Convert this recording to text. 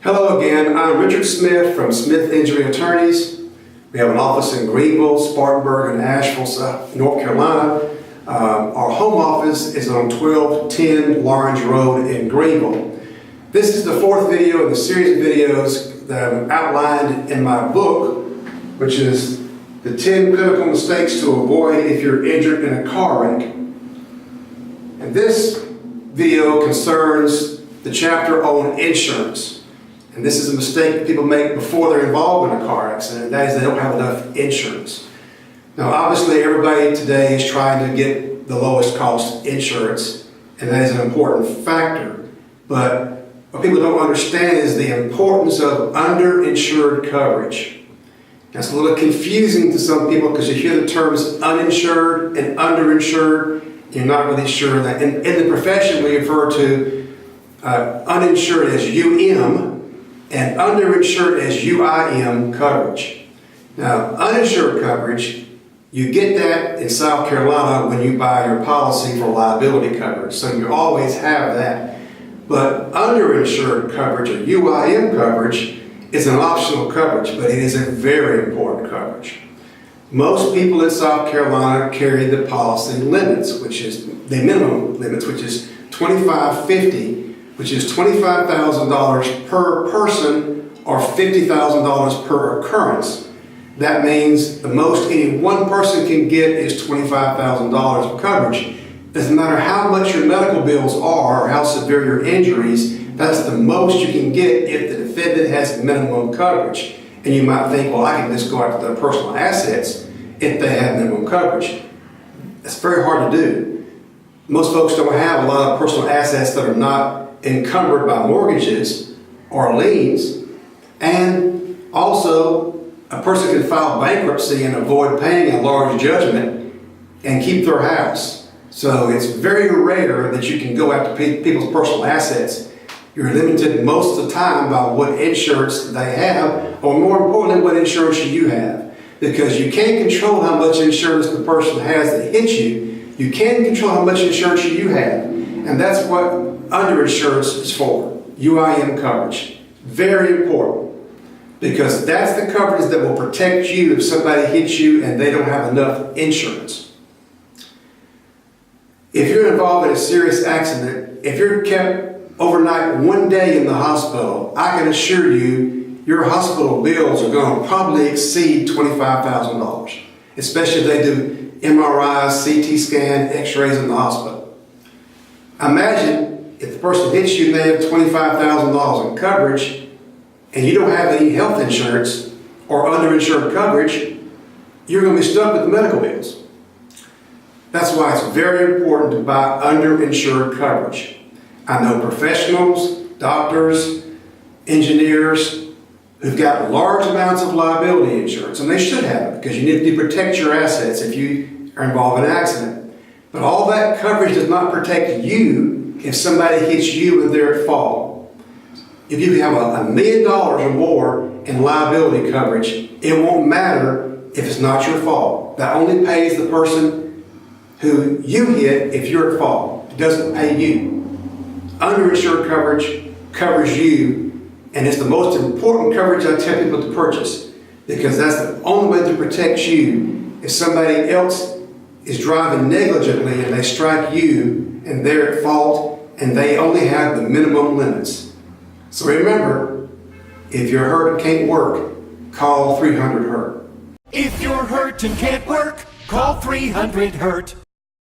Hello again, I'm Richard Smith from Smith Injury Attorneys. We have an office in Greenville, Spartanburg, and Asheville, North Carolina. Our home office is on 1210 Lawrence Road in Greenville. This is the fourth video in the series of videos that I've outlined in my book, which is the 10 critical mistakes to avoid if you're injured in a car wreck. And this video concerns the chapter on insurance. And this is a mistake that people make before they're involved in a car accident. That is, they don't have enough insurance. Now, obviously, everybody today is trying to get the lowest cost insurance, and that is an important factor. But what people don't understand is the importance of underinsured coverage. That's a little confusing to some people because you hear the terms uninsured and underinsured. You're not really sure that. In the profession, we refer to uninsured as UM, and underinsured as UIM coverage. Now, uninsured coverage, you get that in South Carolina when you buy your policy for liability coverage, so you always have that. But underinsured coverage, or UIM coverage, is an optional coverage, but it is a very important coverage. Most people in South Carolina carry the policy limits, which is the minimum limits, which is $25.50, which is $25,000 per person or $50,000 per occurrence. That means the most any one person can get is $25,000 of coverage. Doesn't matter how much your medical bills are or how severe your injuries, that's the most you can get if the defendant has minimum coverage. And you might think, well, I can just go after their personal assets if they have minimum coverage. That's very hard to do. Most folks don't have a lot of personal assets that are not encumbered by mortgages or liens, and also a person can file bankruptcy and avoid paying a large judgment and keep their house. So it's very rare that you can go after people's personal assets. You're limited most of the time by what insurance they have, or more importantly, what insurance you have, because you can't control how much insurance the person has that hits you. You can control how much insurance you have, and that's what underinsurance is for, UIM coverage. Very important, because that's the coverage that will protect you if somebody hits you and they don't have enough insurance. If you're involved in a serious accident, if you're kept overnight one day in the hospital, I can assure you your hospital bills are going to probably exceed $25,000, especially if they do MRIs, CT scan, x-rays in the hospital. Imagine if the person hits you and they have $25,000 in coverage and you don't have any health insurance or underinsured coverage, you're going to be stuck with the medical bills. That's why it's very important to buy underinsured coverage. I know professionals, doctors, engineers who've got large amounts of liability insurance, and they should have it because you need to protect your assets if you are involved in an accident. But all that coverage does not protect you if somebody hits you and they're at fault. If you have $1 million or more in liability coverage, it won't matter if it's not your fault. That only pays the person who you hit if you're at fault. It doesn't pay you. Underinsured coverage covers you, and it's the most important coverage I tell people to purchase, because that's the only way to protect you. If somebody else is driving negligently and they strike you and they're at fault and they only have the minimum limits. So remember, if you're hurt and can't work, call 300-HURT. If you're hurt and can't work, call 300-HURT.